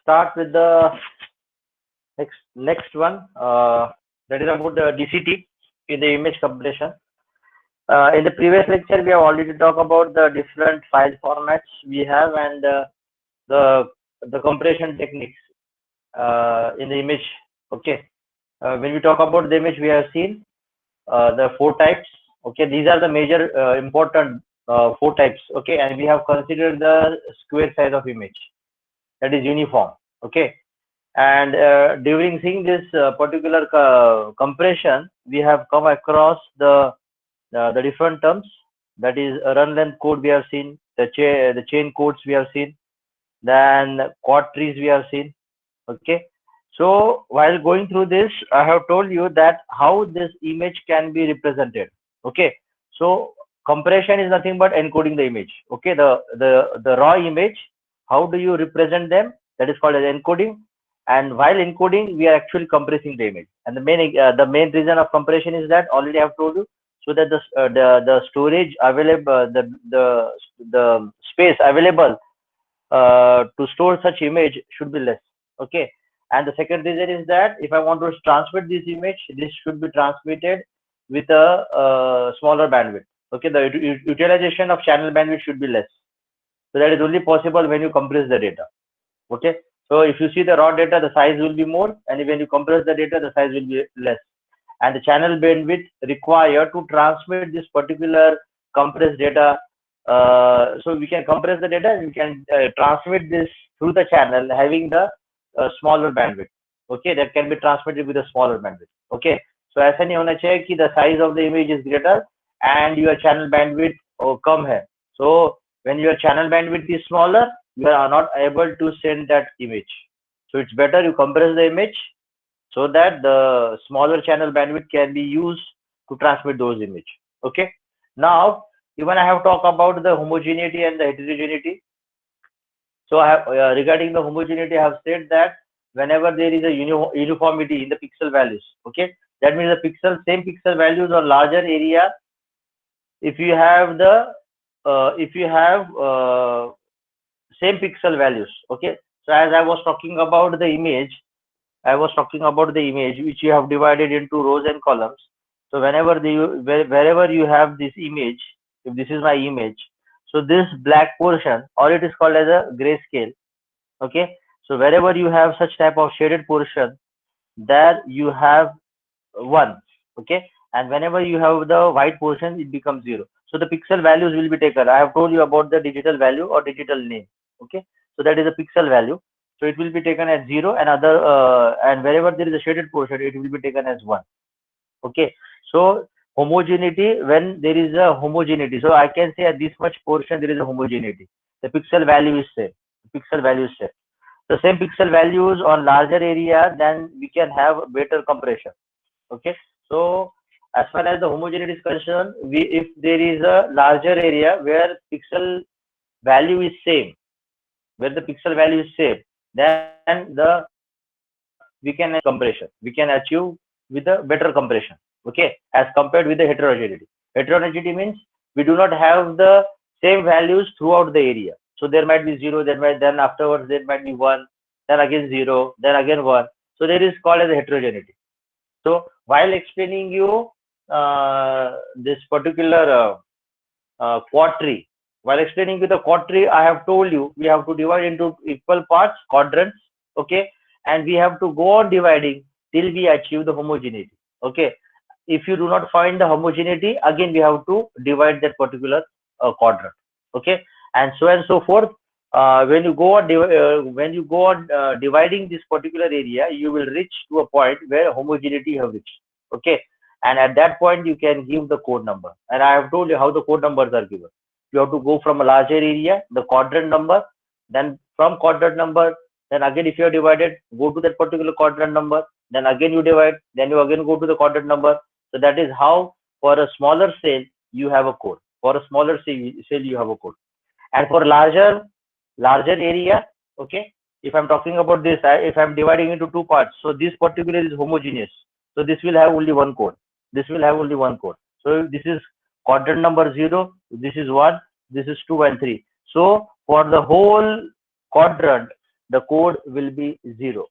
start with the next one. That is about the DCT in the image compression. In the previous lecture, we have already talked about the different file formats we have and the compression techniques in the image. Okay. When we talk about the image, we have seen the four types. Okay, these are the major important four types. Okay, and we have considered the square size of image, that is uniform. Okay, and during seeing this particular compression, we have come across the different terms, that is run length code we have seen, the chain codes we have seen, then quad trees we have seen. Okay, so while going through this, I have told you that how this image can be represented. Okay, so compression is nothing but encoding the image. Okay, the raw image, how do you represent them? That is called as encoding. And while encoding, we are actually compressing the image. And the main reason of compression is that already I have told you, so that the storage available, the space available to store such image should be less. Okay, and the second reason is that if I want to transmit this image, this should be transmitted with a smaller bandwidth. Okay, the utilization of channel bandwidth should be less. So that is only possible when you compress the data. Okay, so if you see the raw data, the size will be more, and when you compress the data, the size will be less. And the channel bandwidth required to transmit this particular compressed data. So we can compress the data and we can transmit this through the channel having the smaller bandwidth. Okay, that can be transmitted with a smaller bandwidth. Okay, so ऐसा नहीं होना चाहिए कि the size of the image is greater and your channel bandwidth कम है. So when your channel bandwidth is smaller, you are not able to send that image. So it's better you compress the image so that the smaller channel bandwidth can be used to transmit those image. Okay, now even I have talked about the homogeneity and the heterogeneity. So I have, regarding the homogeneity, I have said that whenever there is a uniformity in the pixel values, okay, that means the same pixel values or larger area. If you have the same pixel values, okay. So as I was talking about the image, which you have divided into rows and columns. So wherever you have this image, if this is my image, so this black portion, or it is called as a grayscale. Okay, so wherever you have such type of shaded portion, there you have 1. Okay, and whenever you have the white portion, it becomes 0. So the pixel values will be taken. I have told you about the digital value or digital name. Okay, so that is a pixel value. So it will be taken as 0, and and wherever there is a shaded portion, it will be taken as 1. Okay, so homogeneity, when there is a homogeneity, so I can say at this much portion there is a homogeneity. The pixel value is same. The same pixel values on larger area, then we can have better compression. Okay, so as far as the homogeneity is concerned, if there is a larger area where pixel value is same, then we can compression. We can achieve with a better compression. Okay, as compared with the heterogeneity. Heterogeneity means we do not have the same values throughout the area. So there might be 0, then afterwards there might be 1, then again 0, then again 1. So there is called as a heterogeneity. So while explaining you this particular quad tree, I have told you we have to divide into equal parts, quadrants. Okay, and we have to go on dividing till we achieve the homogeneity. Okay, if you do not find the homogeneity, again we have to divide that particular quadrant. Okay, and so forth. When you go on dividing this particular area, you will reach to a point where homogeneity you have reached. Okay, and at that point you can give the code number, and I have told you how the code numbers are given. You have to go from a larger area, the quadrant number, then from quadrant number, then again if you are divided, go to that particular quadrant number, then again you divide, then you again go to the quadrant number. So that is how for a smaller cell you have a code. For a smaller cell you have a code, and for larger area, okay, if I'm talking about this, if I'm dividing into 2 parts, so this particular is homogeneous, so this will have only one code. So this is quadrant number 0, this is 1, this is 2 and 3. So for the whole quadrant, the code will be 0.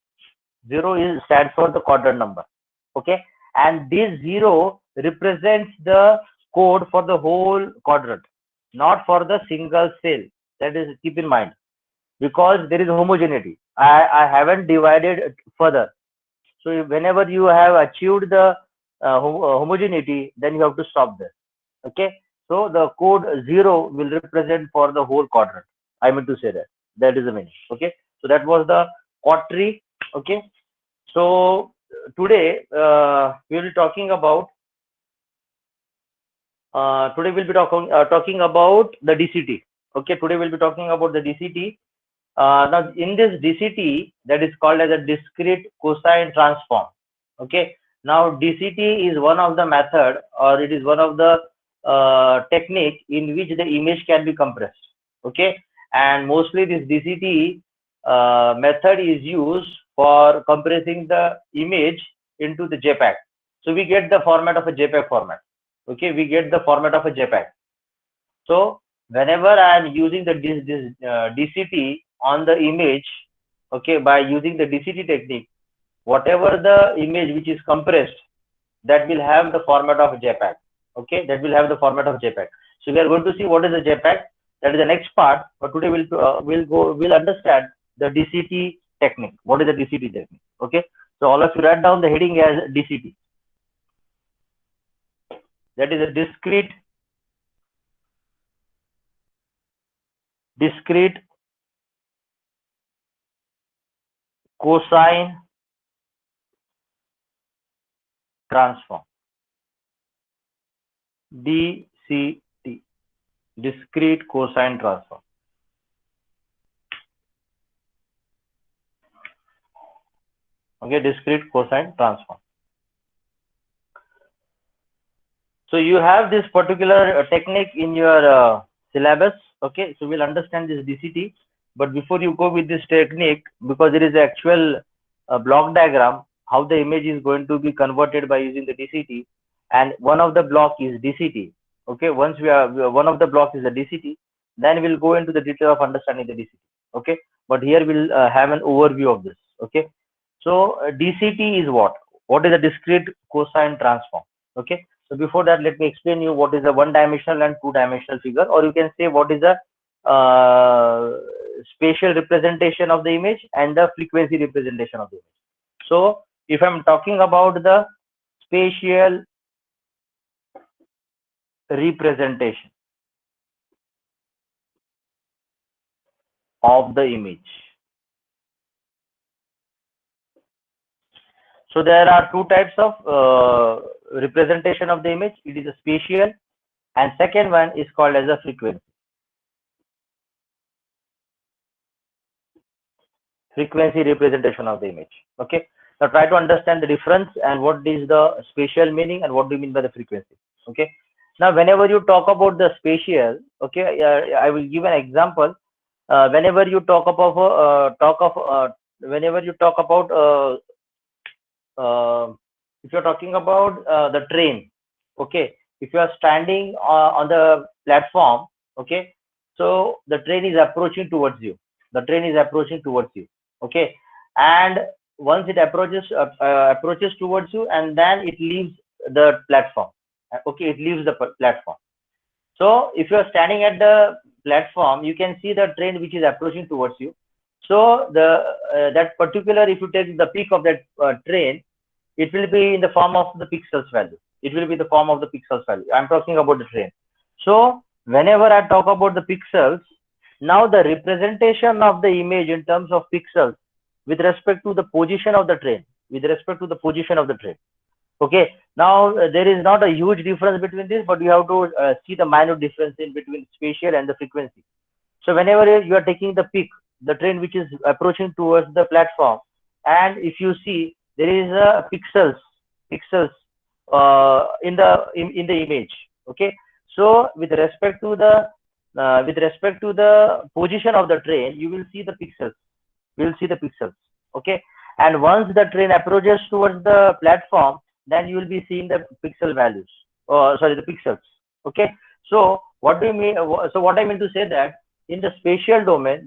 0 is stands for the quadrant number. Okay, and this 0 represents the code for the whole quadrant, not for the single cell. That is, keep in mind, because there is homogeneity. I haven't divided it further. So whenever you have achieved the homogeneity, then you have to stop there. Okay, so the code 0 will represent for the whole quadrant. I meant to say that. That is the meaning. Okay, so that was the quadtree. Okay, so today we will be talking about talking about the DCT. Okay, today we'll be talking about the DCT. Now in this DCT, that is called as a discrete cosine transform. Okay, now DCT is one of the method, or it is one of the technique in which the image can be compressed. Okay, and mostly this DCT method is used for compressing the image into the JPEG. So we get the format of a JPEG format. Okay, we get the format of a JPEG. So whenever I am using the DCT on the image, okay, by using the DCT technique, whatever the image which is compressed, that will have the format of JPEG. Okay, that will have the format of JPEG. So we are going to see what is the JPEG. That is the next part. But today we'll understand the DCT technique. What is the DCT technique? Okay, so all of you write down the heading as DCT. That is a discrete cosine transform. DCT, discrete cosine transform. Okay, discrete cosine transform. So you have this particular technique in your syllabus. Okay, so we'll understand this DCT. But before you go with this technique, because there is actual block diagram, how the image is going to be converted by using the DCT, and one of the block is DCT. Okay, once one of the block is the DCT, then we'll go into the detail of understanding the DCT. Okay, but here we'll have an overview of this. Okay, so DCT is what? What is a discrete cosine transform? Okay, so before that, let me explain you what is a one-dimensional and two-dimensional figure, or you can say what is a spatial representation of the image and the frequency representation of the image. So if I'm talking about the spatial representation of the image, so there are two types of representation of the image. It is a spatial, and second one is called as a frequency representation of the image. Okay, now try to understand the difference and what is the spatial meaning and what do you mean by the frequency. Okay, now whenever you talk about the spatial, okay, I will give an example. Whenever you talk about if you're talking about the train, okay, if you are standing on the platform, okay, so the train is approaching towards you. Okay, and once it approaches towards you, and then it leaves the platform. Okay, it leaves the platform. So if you are standing at the platform, you can see the train which is approaching towards you. So that particular, if you take the peak of that train, it will be in the form of the pixels value. I'm talking about the train. So whenever I talk about the pixels, now the representation of the image in terms of pixels with respect to the position of the train, okay, now there is not a huge difference between this, but you have to see the minor difference in between spatial and the frequency. So whenever you are taking the peak, the train which is approaching towards the platform, and if you see there is a pixels in the image. Okay, so with respect to the position of the train, you will see the pixels. Okay, and once the train approaches towards the platform, then you will be seeing the pixel values. The pixels. Okay, so what do you mean? So what I mean to say that in the spatial domain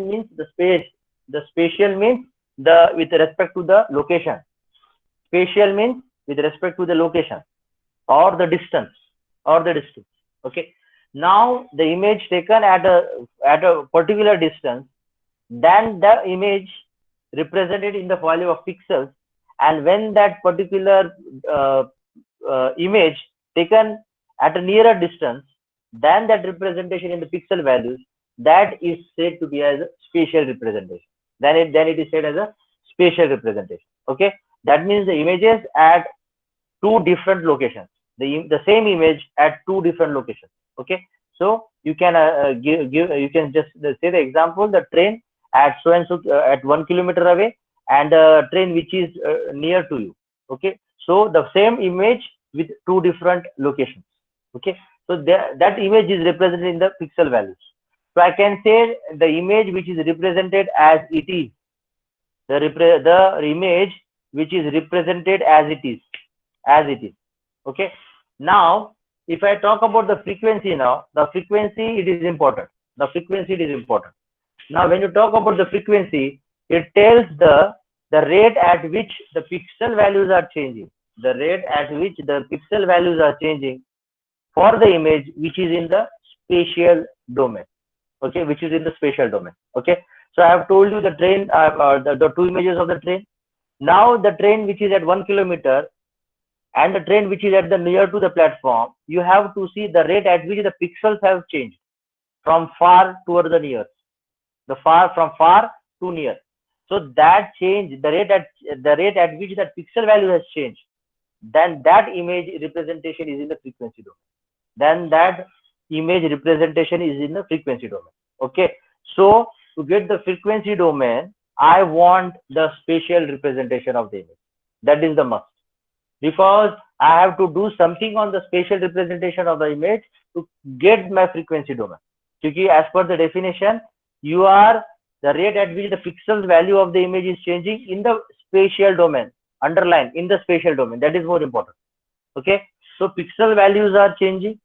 means the space The spatial means the with respect to the location. Spatial means with respect to the location or the distance Okay. Now the image taken at a particular distance, then the image represented in the value of pixels, and when that particular image taken at a nearer distance, then that representation in the pixel values, that is said to be as a spatial representation. Then it is said as a spatial representation. Okay, that means the images at two different locations, the same image at two different locations. Okay, so you can give you can just say the example, the train at so and so at 1 kilometer away, and a train which is near to you. Okay, so the same image with two different locations. Okay, so that image is represented in the pixel values. So I can say the image which is represented as it is, the image which is represented as it is, Okay, now if I talk about the frequency, now the frequency, it is important. Now when you talk about the frequency, it tells the rate at which the pixel values are changing, for the image which is in the spatial domain. Okay, which is in the spatial domain. Okay, so I have told you the train, the two images of the train. Now the train which is at 1 kilometer and the train which is at the near to the platform, you have to see the rate at which the pixels have changed from far toward the near, from far to near. So that change, the rate at which that pixel value has changed, then that image representation is in the frequency domain. Okay, so to get the frequency domain, I want the spatial representation of the image. That is the must, because I have to do something on the spatial representation of the image to get my frequency domain. Because as per the definition, you are the rate at which the pixels value of the image is changing in the spatial domain, underline in the spatial domain. That is more important. Okay, so pixel values are changing,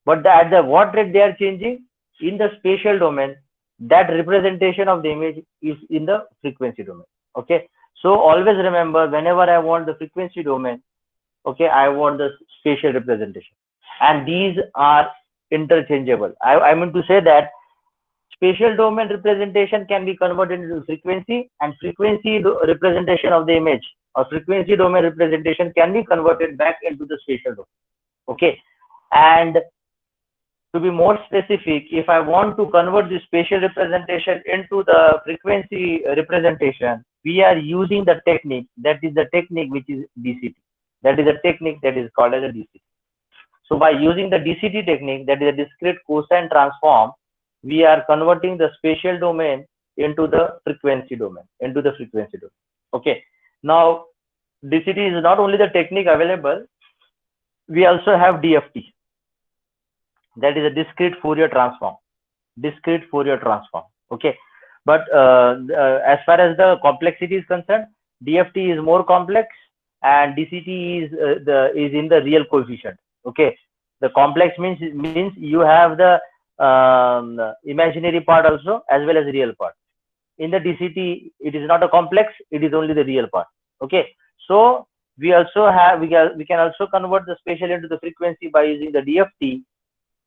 but at the what rate they are changing in the spatial domain, that representation of the image is in the frequency domain. Okay, so always remember, whenever I want the frequency domain, okay, I want the spatial representation, and these are interchangeable. I mean to say that spatial domain representation can be converted into frequency, and frequency representation of the image or frequency domain representation can be converted back into the spatial domain. Okay, and to be more specific, if I want to convert the spatial representation into the frequency representation, we are using the technique, that is the technique which is DCT. That is a technique that is called as a DCT. So by using the DCT technique, that is a discrete cosine transform, we are converting the spatial domain into the frequency domain. Okay. Now, DCT is not only the technique available, we also have DFT. That is a discrete Fourier transform. Okay, but as far as the complexity is concerned, DFT is more complex, and DCT is in the real coefficient. Okay, the complex means you have the imaginary part also as well as real part. In the DCT, it is not a complex; it is only the real part. Okay, so we can also convert the spatial into the frequency by using the DFT.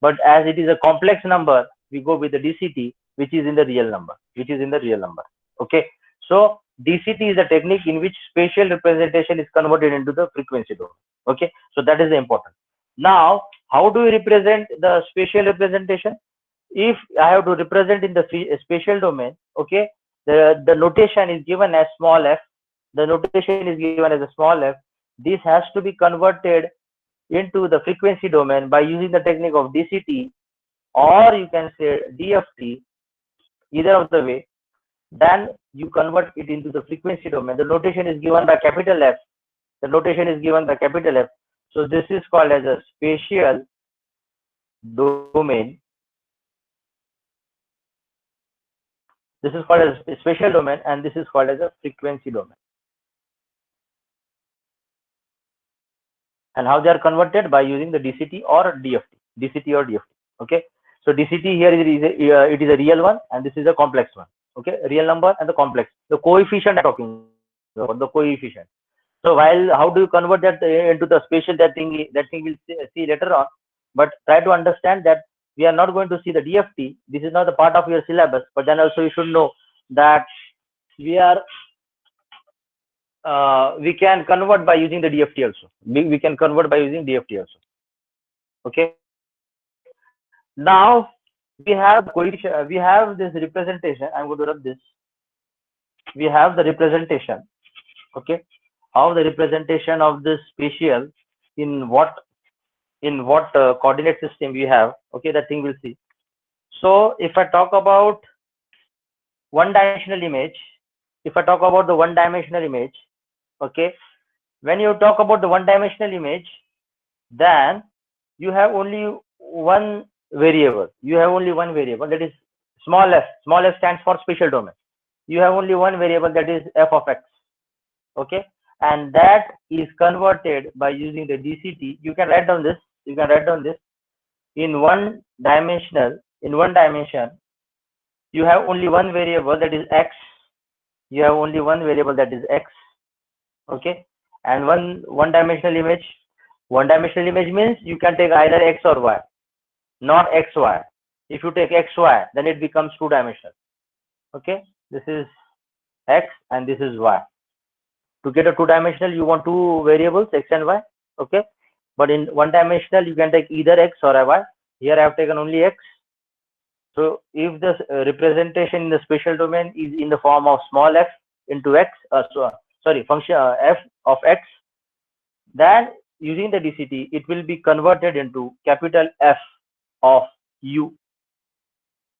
But as it is a complex number, we go with the DCT, which is in the real number. Okay, so DCT is a technique in which spatial representation is converted into the frequency domain. Okay, so that is important. Now, how do we represent the spatial representation? If I have to represent in the spatial domain, okay, the notation is given as small f. This has to be converted into the frequency domain by using the technique of DCT, or you can say DFT, either of the way. Then you convert it into the frequency domain. The notation is given by capital F. So this is called as a spatial domain. This is called as a spatial domain, and this is called as a frequency domain. And how they are converted? By using the DCT or DFT. Okay, so DCT here it is a real one, and this is a complex one. Okay, real number and the complex. The coefficient I'm talking about, the coefficient. So while how do you convert that into the spatial, that thing we'll see later on. But try to understand that we are not going to see the DFT. This is not the part of your syllabus. But then also you should know that we are we can convert by using the DFT also. We can convert by using DFT also. Okay. Now we have coefficient. We have this representation. I'm going to rub this. We have the representation. Okay. How the representation of this spatial in what coordinate system we have. Okay, that thing we'll see. So if I talk about one-dimensional image, if I talk about the one-dimensional image, okay, when you talk about the one-dimensional image, then you have only one variable. You have only one variable, that is small f. Small f stands for spatial domain. You have only one variable, that is f of x. Okay, and that is converted by using the DCT. You can write down this. You can write down this. In one dimension, you have only one variable, that is x. You have only one variable, that is x. Okay, and one dimensional image. One dimensional image means you can take either x or y, not xy. If you take xy, then it becomes two dimensional. Okay, this is x and this is y. To get a two dimensional, you want two variables, x and y. Okay, but in one dimensional, you can take either x or y. Here I have taken only x. So if the representation in the spatial domain is in the form of small f into x, function f of x, then using the DCT, it will be converted into capital F of u.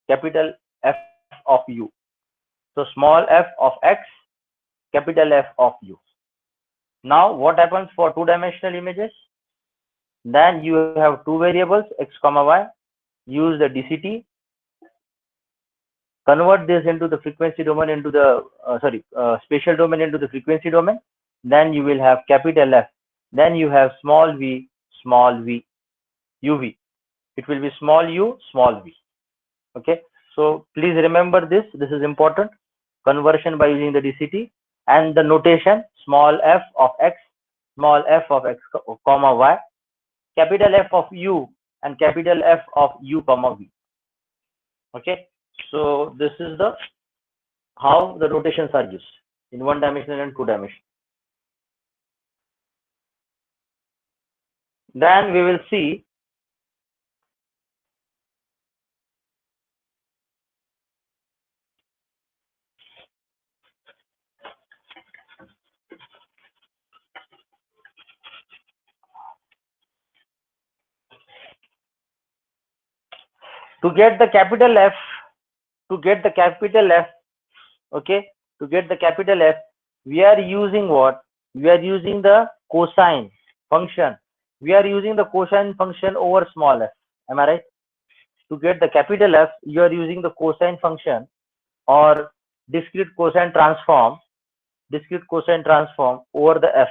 Capital F of u. So small f of x, capital F of u. Now what happens for two-dimensional images? Then you have two variables, x comma y. Use the DCT. Convert this into the frequency domain into the spatial domain into the frequency domain. Then you will have capital F. Then you have small v, uv. It will be small u, small v. Okay. So please remember this. This is important. Conversion by using the DCT and the notation small f of x, comma y, capital F of u and capital F of u comma v. Okay. So this is the how the notations are used in one dimensional and two dimensional. Then we will see to get the capital F, okay, to get the capital F, we are using what? We are using the cosine function. We are using the cosine function over small f. Am I right? To get the capital F, you are using the cosine function or discrete cosine transform over the f.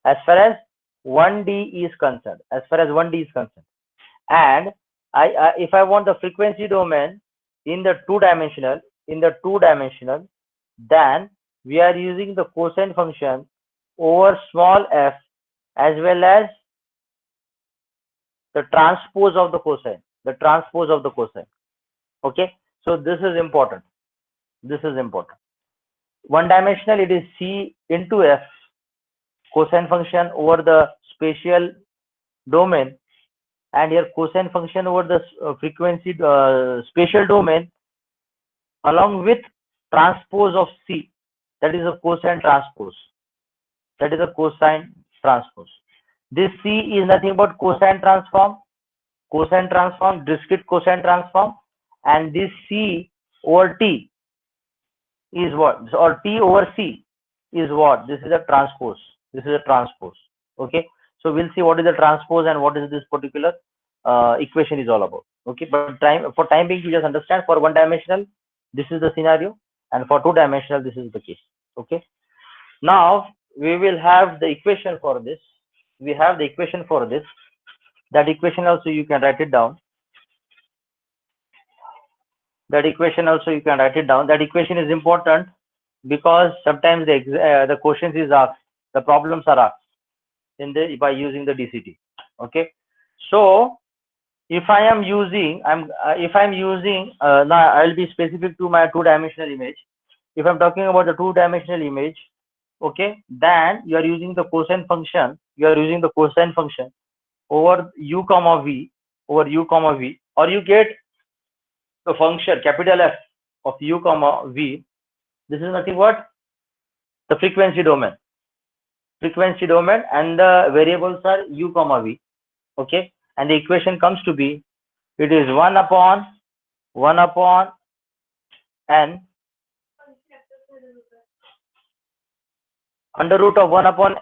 As far as 1D is concerned, and if I want the frequency domain in the two dimensional, then we are using the cosine function over small f as well as the transpose of the cosine. Okay, so this is important. One dimensional, it is c into f, cosine function over the spatial domain, and here cosine function over the frequency spatial domain along with transpose of c, that is a cosine transpose. This c is nothing but cosine transform, discrete cosine transform, and this c over t is what? Or t over c is what? This is a transpose. Okay, so we'll see what is the transpose and what is this particular equation is all about. Okay, but for time being, you just understand for one dimensional this is the scenario, and for two dimensional this is the case. Okay, now we will have the equation for this. That equation also you can write it down. That equation also you can write it down. That equation is important because sometimes the questions is asked, the problems are asked in the by using the DCT. Okay, so if I am using, now I'll be specific to my two-dimensional image. If I'm talking about the two-dimensional image, okay, then you are using the cosine function. You are using the cosine function over u comma v, or you get the function capital F of u comma v. This is nothing but the frequency domain, and the variables are u comma v. Okay, and the equation comes to be, it is 1 upon n under root of 1 upon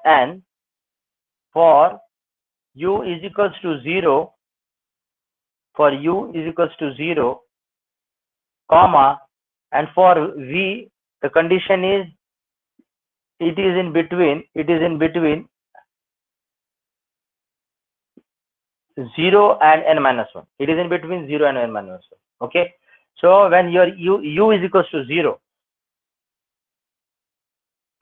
n for u is equals to 0, comma, and for v the condition is it is in between 0 and n minus 1. It is in between 0 and n minus 1. Okay, so when your u is equals to 0,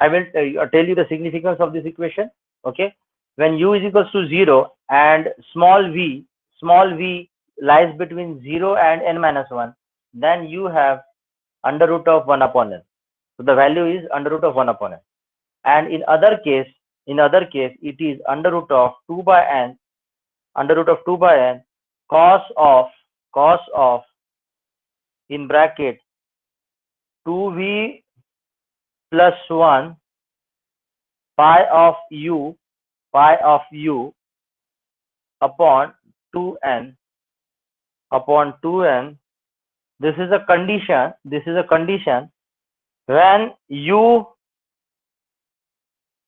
I will tell you the significance of this equation. Okay, when u is equals to 0 and small v lies between 0 and n minus 1, then you have under root of 1 upon n. So the value is under root of 1 upon n. And in other case, it is under root of 2 by n cos of in bracket 2v plus 1 pi of u upon 2n. This is a condition when u,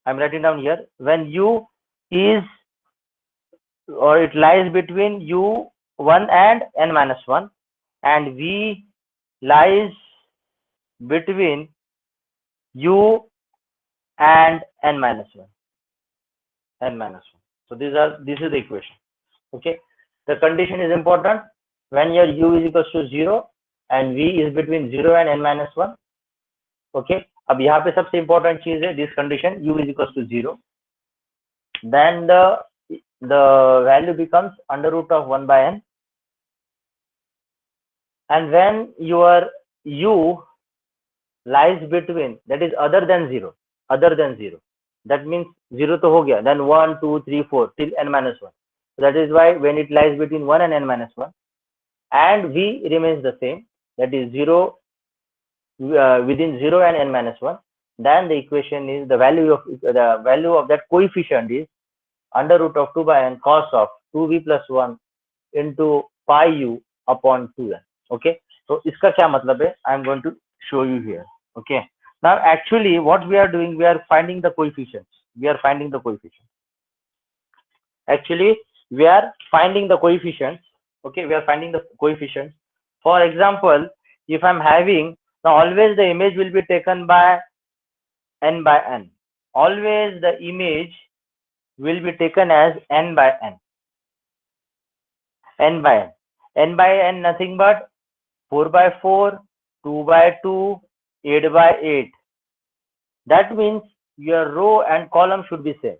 I'm writing down here, when u is, or it lies between u1 and n minus 1, and v lies between u and n minus 1. So this is the equation. Okay, the condition is important when your u is equals to 0 and v is between 0 and n minus 1. Okay, अब यहाँ पे सबसे important चीज है this condition, u is equals to 0, then the value becomes under root of 1 by n, and when your u lies between, that is other than 0, that means 0 to ho gaya, then 1 2 3 4 till n minus 1. So that is why when it lies between 1 and n minus 1 and v remains the same, that is 0 within 0 and n minus 1, then the equation is the value of that coefficient is under root of 2 by n cos of 2v plus 1 into pi u upon 2n. Okay, so iska kya matlab hai, I am going to show you here. Okay, now actually what we are doing, we are finding the coefficients. Actually we are finding the coefficients. Okay, we are finding the coefficients. For example, if I'm having, now always the image will be taken by n by n. Always the image will be taken as n by n. N by n, nothing but 4 by 4, 2 by 2, 8 by 8. That means your row and column should be same.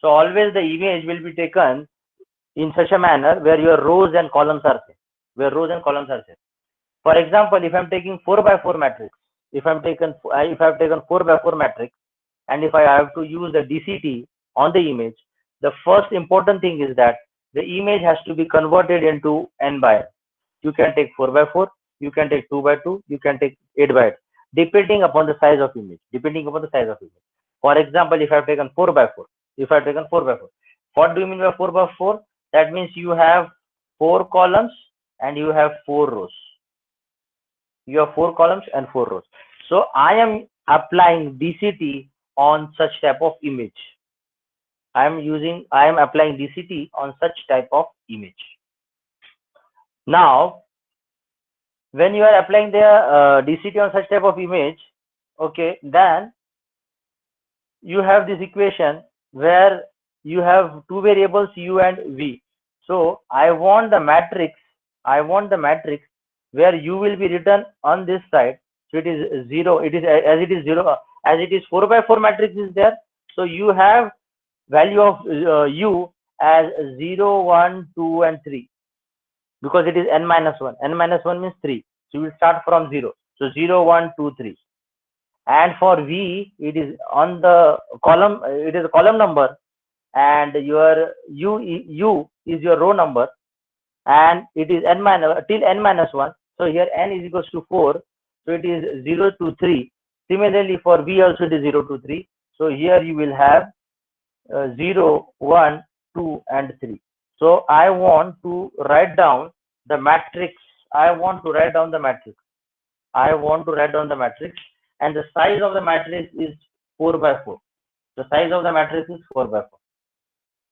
So always the image will be taken in such a manner where your rows and columns are same. For example, if I'm taking 4 by 4 matrix, if I've taken 4 by 4 matrix, and if I have to use the DCT on the image, the first important thing is that the image has to be converted into n by n. You can take 4 by 4, you can take 2 by 2, you can take 8 by 8, depending upon the size of image. For example, if I've taken 4 by 4, what do you mean by 4 by 4? That means you have 4 columns and you have 4 rows. So I am applying DCT on such type of image. I am applying DCT on such type of image. Now, when you are applying the DCT on such type of image, okay, then you have this equation where you have two variables u and v. So I want the matrix. I want the matrix where u will be written on this side. So it is 0. It is as it is 0 as it is 4 by 4 matrix is there. So you have value of u as 0, 1, 2, and 3 because it is n minus 1. N minus 1 means 3. So you will start from 0. So 0, 1, 2, 3. And for v, it is on the column. It is a column number, and your u is your row number, and it is n minus till n minus 1. So here n is equals to 4. So it is 0 to 3. Similarly, for v also it is 0 to 3. So here you will have 0, 1, 2, and 3. So I want to write down the matrix. I want to write down the matrix. I want to write down the matrix, and the size of the matrix is 4 by 4. The size of the matrix is 4 by 4.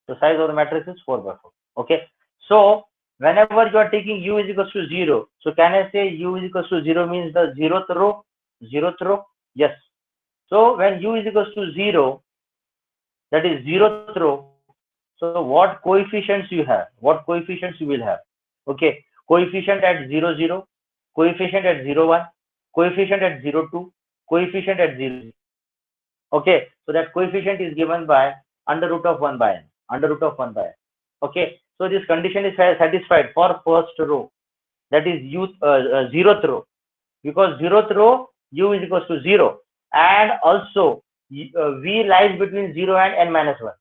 The size of the matrix is 4 by 4. Okay. So whenever you are taking u is equals to 0, so can I say u is equals to 0 means the zeroth row? Zeroth row? Yes. So when u is equals to 0, that is zeroth row. So what coefficients you have? What coefficients you will have? Okay. Coefficient at 0, 0, coefficient at 0, 1, coefficient at 0, 2, coefficient at 0. Okay. So that coefficient is given by under root of 1 by n. Under root of 1 by n. Okay. So this condition is satisfied for first row. That is zeroth row. Because zeroth row, u is equals to 0. And also, v lies between 0 and n minus 1.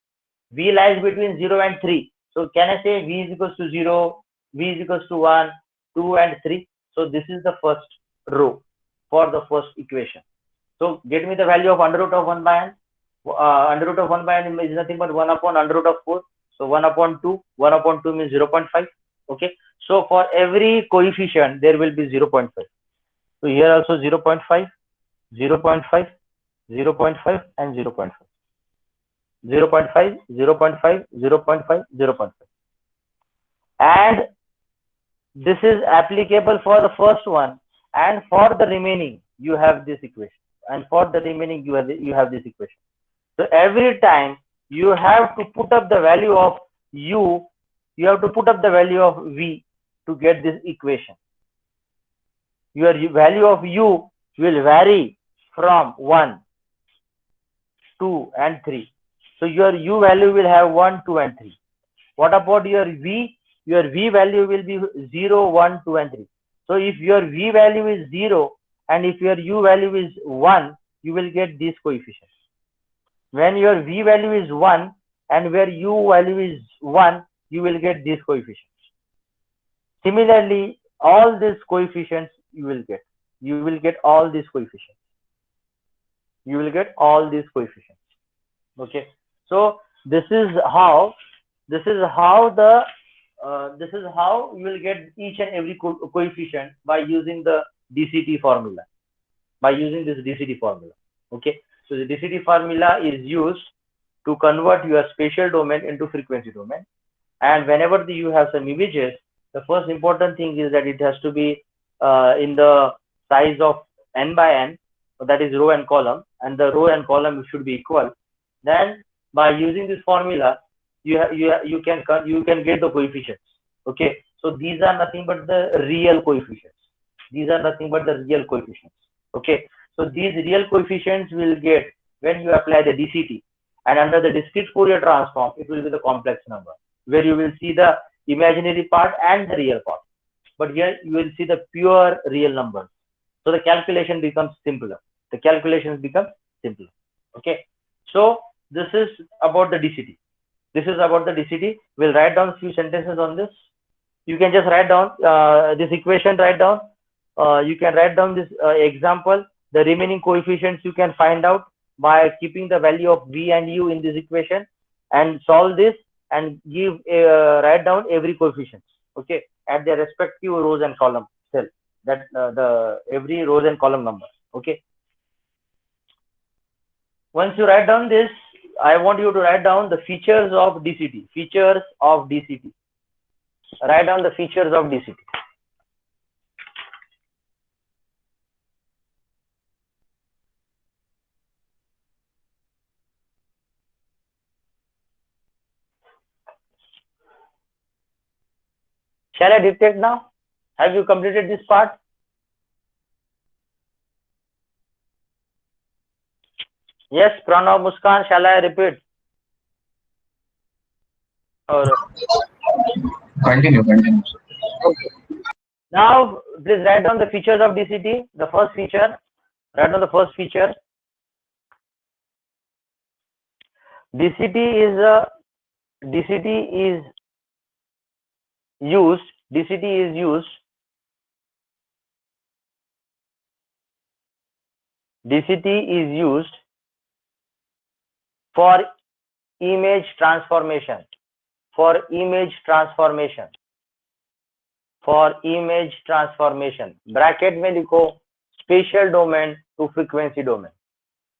V lies between 0 and 3. So can I say v is equals to 0, v is equals to 1, 2, and 3. So this is the first row for the first equation. So get me the value of under root of 1 by n. Under root of 1 by n is nothing but 1 upon under root of 4. So 1 upon 2. 1 upon 2 means 0.5. Okay. So for every coefficient, there will be 0.5. So here also 0.5, 0.5, 0.5, and 0.5. 0.5, 0.5, 0.5, 0.5. And this is applicable for the first one, and for the remaining you have this equation, and for the remaining you have this equation. So every time you have to put up the value of u, you have to put up the value of v to get this equation. Your value of u will vary from 1, 2, and 3. So your u value will have 1, 2, and 3. What about your v? Your v value will be 0, 1, 2, and 3. So if your v value is 0 and if your u value is 1, you will get these coefficients. When your v value is 1 and where u value is 1, you will get these coefficients. Similarly, all these coefficients you will get. You will get all these coefficients. You will get all these coefficients. Okay. So this is how this is how you will get each and every coefficient by using the DCT formula. By using this DCT formula. Okay. So the DCT formula is used to convert your spatial domain into frequency domain. And whenever you have some images, the first important thing is that it has to be in the size of n by n, so that is row and column, and the row and column should be equal. Then by using this formula, you can get the coefficients. Okay, so these are nothing but the real coefficients. These are nothing but the real coefficients. Okay, so these real coefficients will get when you apply the DCT, and under the discrete Fourier transform, it will be the complex number, where you will see the imaginary part and the real part. But here you will see the pure real numbers. So the calculation becomes simpler. The calculations become simpler. Okay. So this is about the DCT. This is about the DCT. We'll write down a few sentences on this. You can just write down this equation, write down. You can write down this example. The remaining coefficients you can find out by keeping the value of v and u in this equation, and solve this and give write down every coefficient. Okay, at their respective rows and column cell. That the every rows and column number. Okay. Once you write down this, I want you to write down the features of DCT. Features of DCT. Write down the features of DCT. Shall I dictate now? Have you completed this part? Yes, Pranav, Muskan, shall I repeat? Or Continue, continue. okay. Now, please write down the features of DCT. The first feature. Write down the first feature. DCT is a DCT is used. DCT is used. DCT is used for image transformation. For image transformation. For image transformation. Bracket में लिखो spatial domain to frequency domain.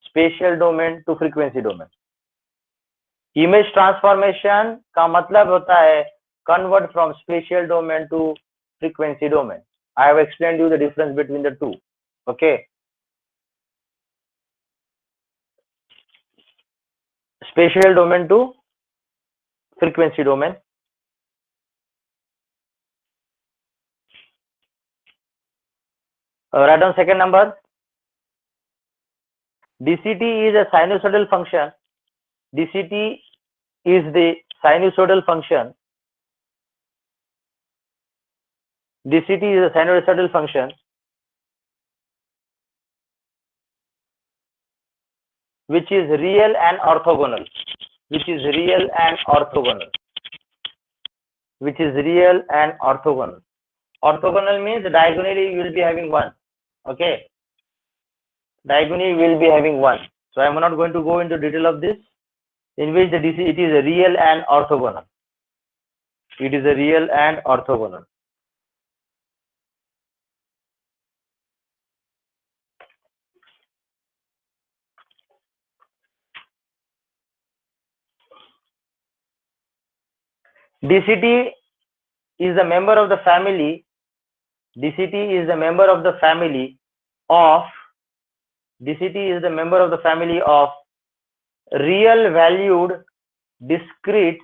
Spatial domain to frequency domain. Image transformation का मतलब होता है convert from spatial domain to frequency domain. I have explained you the difference between the two. Okay. Spatial domain to frequency domain. Write down second number. DCT is a sinusoidal function. DCT is the sinusoidal function. DCT is a sinusoidal function which is real and orthogonal. Which is real and orthogonal. Which is real and orthogonal. Orthogonal means diagonally you will be having one. Okay. Diagonally will be having one. So I am not going to go into detail of this. In which the DC it is a real and orthogonal. It is a real and orthogonal. DCT is a member of the family. DCT is a member of the family of. DCT is the member of the family of real valued discrete.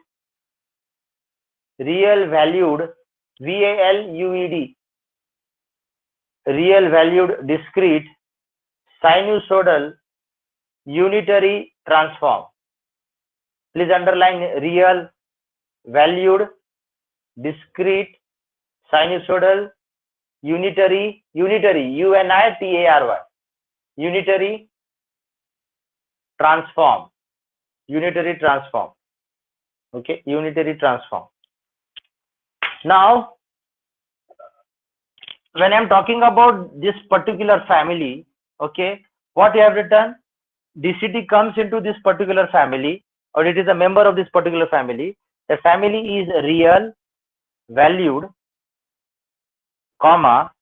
Real valued VALUED. Real valued discrete sinusoidal unitary transform. Please underline real valued discrete sinusoidal unitary UNITARY unitary transform. Unitary transform. Okay, unitary transform. Now when I am talking about this particular family, okay, what you have written, DCT comes into this particular family, or it is a member of this particular family. The family is real valued comma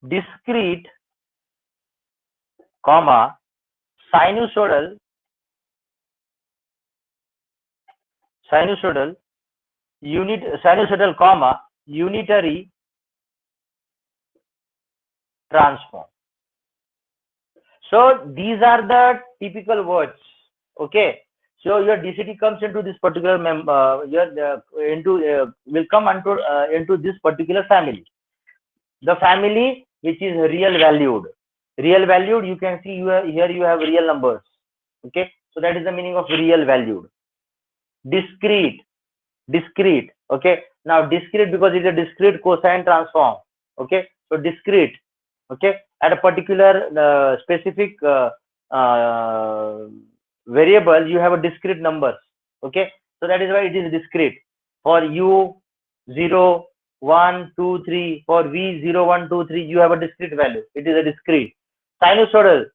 discrete comma sinusoidal comma unitary transform. So these are the typical words. Okay. So your DCT comes into this particular will come into this particular family. The family which is real valued. Real valued, you can see here you have real numbers. Okay. So that is the meaning of real valued. Discrete. Okay. Now discrete because it is a discrete cosine transform. Okay. So discrete. Okay. At a particular specific variable, you have a discrete numbers. Okay. So that is why it is discrete. For U0, 1, 2, 3, for V0, 1, 2, 3, you have a discrete value. It is a discrete. Sinusoidal,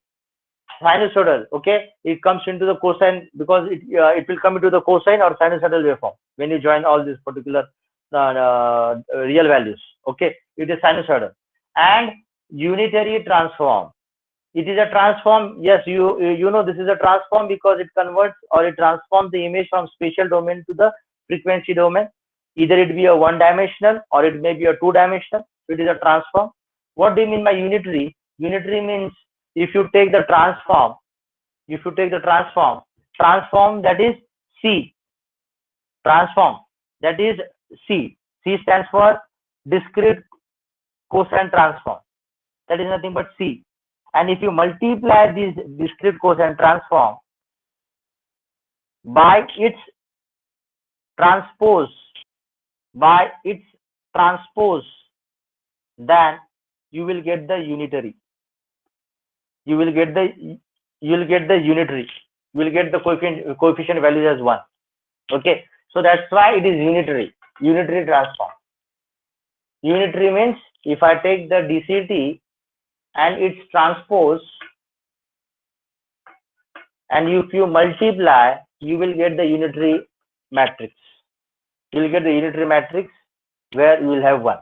okay, it comes into the cosine because it will come into the cosine or sinusoidal waveform when you join all these particular real values. Okay, it is sinusoidal. And unitary transform, it is a transform. Yes, you know this is a transform because it converts or it transforms the image from spatial domain to the frequency domain. Either it be a one dimensional or it may be a two dimensional. It is a transform. What do you mean by unitary? Unitary means if you take the transform that is C. Transform that is C. C stands for discrete cosine transform. That is nothing but C. And if you multiply this discrete cosine transform by its transpose, then you will get the unitary. You will get the unitary. You will get the coefficient values as 1. Okay, so that's why it is unitary transform. Unitary means if I take the DCT and its transpose, and if you multiply, you will get the unitary matrix. You will get the unitary matrix where you will have 1.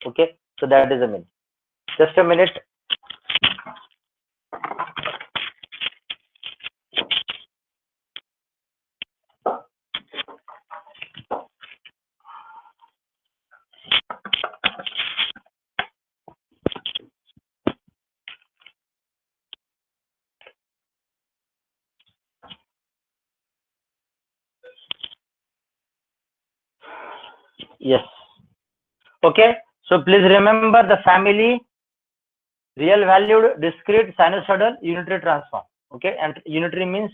Okay, so that is a minute. Just a minute. Yes. Okay, so please remember the family: real valued, discrete, sinusoidal, unitary transform. Okay, and unitary means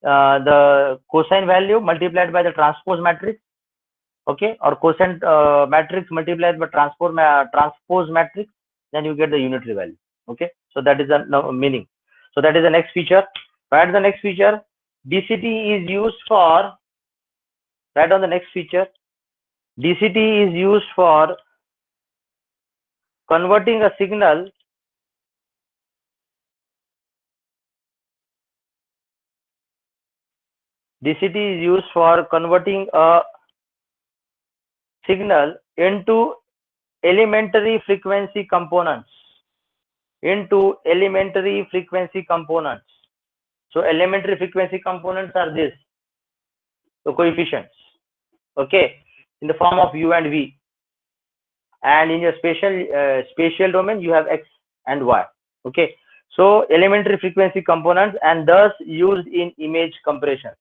the cosine value multiplied by the transpose matrix. Okay, or cosine matrix multiplied by transpose matrix, then you get the unitary value. Okay, so that is the meaning. So that is the next feature. Write the next feature. DCT is used for, write down the next feature. DCT is used for converting a signal DCT is used for converting a signal into elementary frequency components. So elementary frequency components are this, the coefficients, okay, in the form of u and v, and in your spatial domain you have x and y. Okay, so elementary frequency components, and thus used in image compression,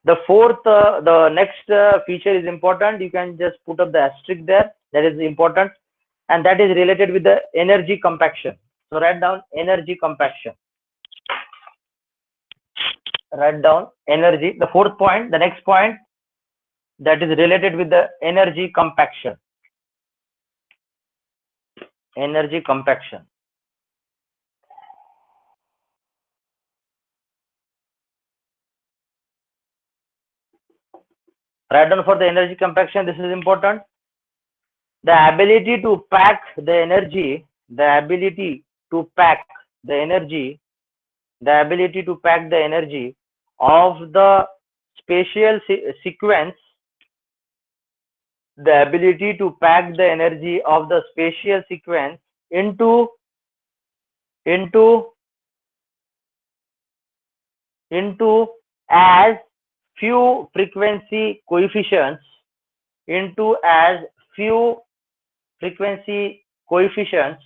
The fourth, the next feature is important. You can just put up the asterisk there. That is important, and that is related with the energy compaction. So write down energy compaction. Write down energy. The fourth point, the next point, that is related with the energy compaction. Energy compaction. Write down for the energy compaction. This is important. The ability to pack the energy, of the spatial sequence, into as few frequency coefficients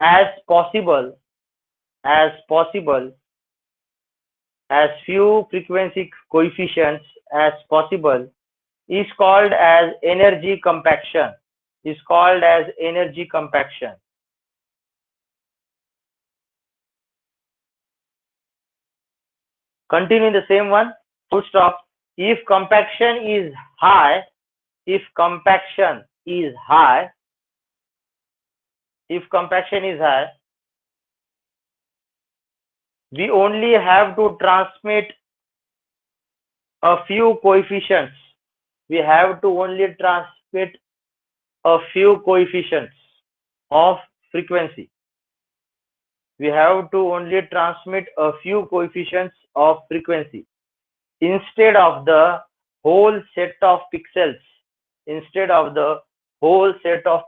as possible is called as energy compaction. Continue the same one. Full stop. If compaction is high, we only have to transmit a few coefficients. Of frequency. Instead of the whole set of pixels. Instead of the whole set of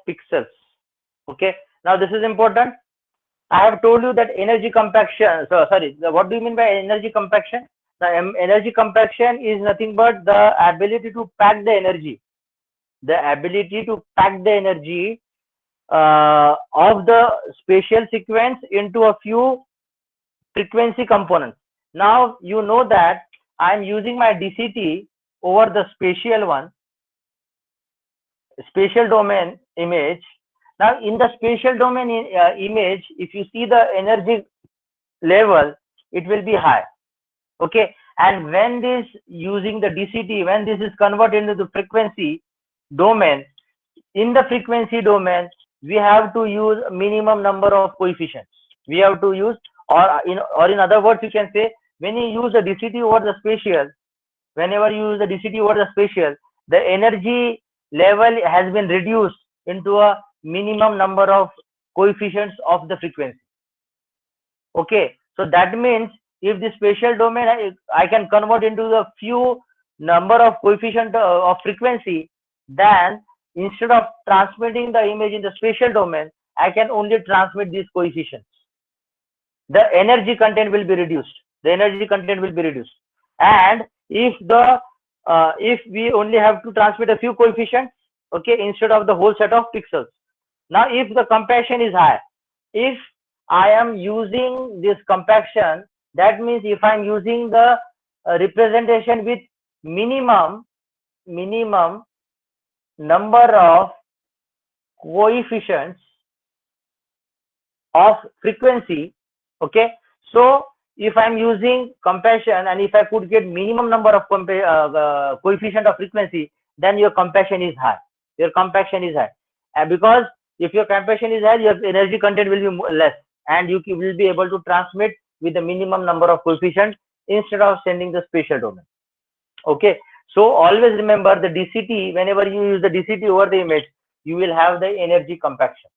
pixels. Okay, now this is important. I have told you that energy compaction. So sorry, what do you mean by energy compaction? The energy compaction is nothing but the ability to pack the energy. The ability to pack the energy of the spatial sequence into a few frequency components. Now you know that I am using my DCT over the spatial one, spatial domain image. Now in the spatial domain image, if you see the energy level, it will be high. Okay, and when this using the DCT, when this is converted into the frequency domain, in the frequency domain, we have to use minimum number of coefficients. We have to use, or in other words, you can say, when you use the DCT over the spatial, whenever you use the DCT over the spatial, the energy level has been reduced into a minimum number of coefficients of the frequency. Okay, so that means if the spatial domain I can convert into the few number of coefficient of frequency, then instead of transmitting the image in the spatial domain, I can only transmit these coefficients. The energy content will be reduced. The energy content will be reduced. And if we only have to transmit a few coefficients, okay, instead of the whole set of pixels. Now, if the compaction is high, if I am using this compaction, that means if I am using the representation with minimum number of coefficients of frequency, okay, so if I'm using compaction and if I could get minimum number of coefficient of frequency, then your compaction is high. Your compaction is high, and because if your compaction is high, your energy content will be less, and you will be able to transmit with the minimum number of coefficients instead of sending the spatial domain. Okay, so always remember the DCT. Whenever you use the DCT over the image, you will have the energy compaction.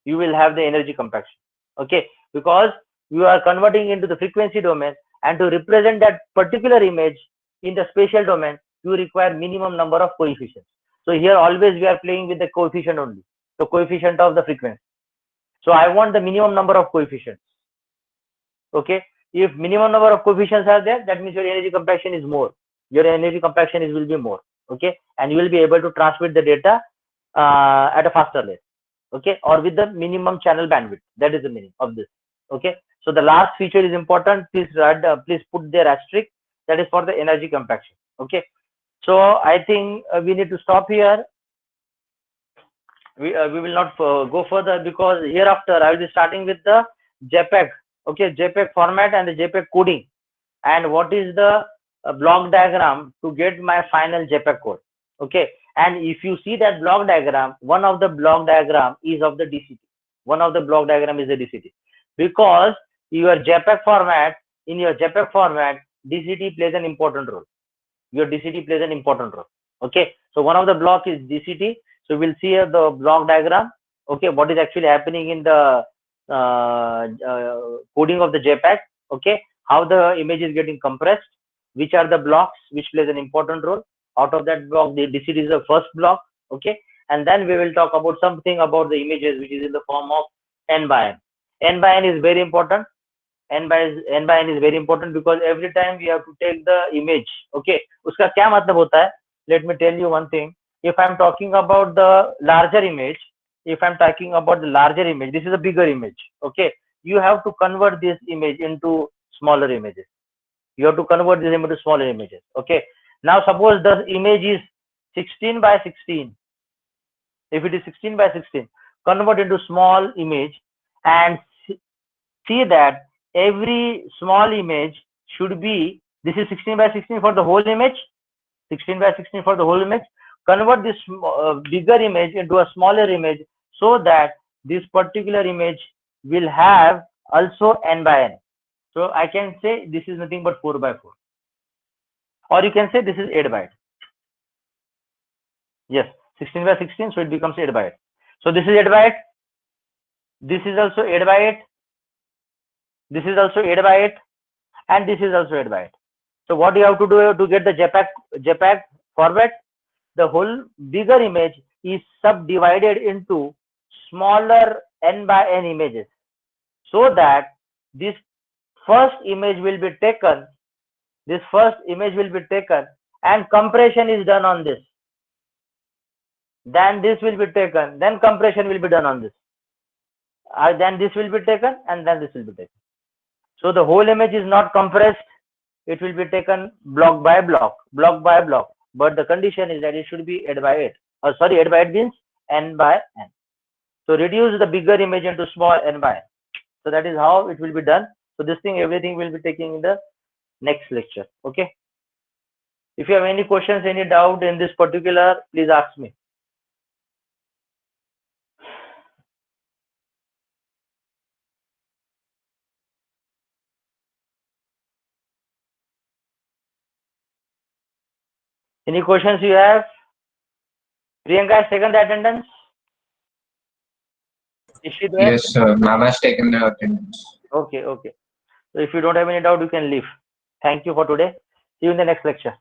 You will have the energy compaction. Okay, because you are converting into the frequency domain, and to represent that particular image in the spatial domain, you require minimum number of coefficients. So here always we are playing with the coefficient only, the coefficient of the frequency. So I want the minimum number of coefficients. Okay, if minimum number of coefficients are there, that means your energy compaction is more. Your energy compaction will be more. Okay, and you will be able to transmit the data at a faster rate. Okay, or with the minimum channel bandwidth. That is the meaning of this. Okay, so the last feature is important. Please please put there asterisk. That is for the energy compaction. Okay, so I think we need to stop here. We will not go further, because hereafter I will be starting with the JPEG. Okay, JPEG format and the JPEG coding, and what is the block diagram to get my final JPEG code. Okay, and if you see that block diagram, one of the block diagram is of the DCT. One of the block diagram is the DCT, because your JPEG format, in your JPEG format, DCT plays an important role. Your DCT plays an important role. Okay, so one of the block is DCT. So we'll see the block diagram. Okay, what is actually happening in the coding of the JPEG. Okay, how the image is getting compressed, which are the blocks which plays an important role. Out of that block, the DCT is the first block. Okay, and then we will talk about something about the images which is in the form of N by N. N by N is very important. N by N is very important, because every time we have to take the image. Okay, uska kya matlab hota hai? Let me tell you one thing. If I'm talking about the larger image, this is a bigger image. Okay, you have to convert this image into smaller images. You have to convert this into smaller images. Okay, now suppose the image is 16 by 16. If it is 16 by 16, convert into small image, and see that every small image should be, this is 16 by 16 for the whole image, 16 by 16 for the whole image. Convert this bigger image into a smaller image, so that this particular image will have also N by N. So I can say this is nothing but 4 by 4, or you can say this is 8 by 8. Yes, 16 by 16, so it becomes 8 by 8. So this is 8 by 8. This is also 8 by 8. This is also 8 by 8, and this is also 8 by 8. So what you have to do to get the JPEG format? The whole bigger image is subdivided into smaller N by N images. so that this first image will be taken. This first image will be taken and compression is done on this. Then this will be taken, then compression will be done on this. Then this will be taken and then this will be taken. So the whole image is not compressed. It will be taken block by block, but the condition is that it should be 8 by 8. 8 by 8 means n by n. So reduce the bigger image into small n by n. So that is how it will be done. So this thing, everything will be taking in the next lecture. Okay. If you have any questions, any doubt in this particular, please ask me. Any questions you have? Priyanka has taken the attendance. Is she there? Yes, sir. Ma'am has taken the attendance. Okay. So if you don't have any doubt, you can leave. Thank you for today. See you in the next lecture.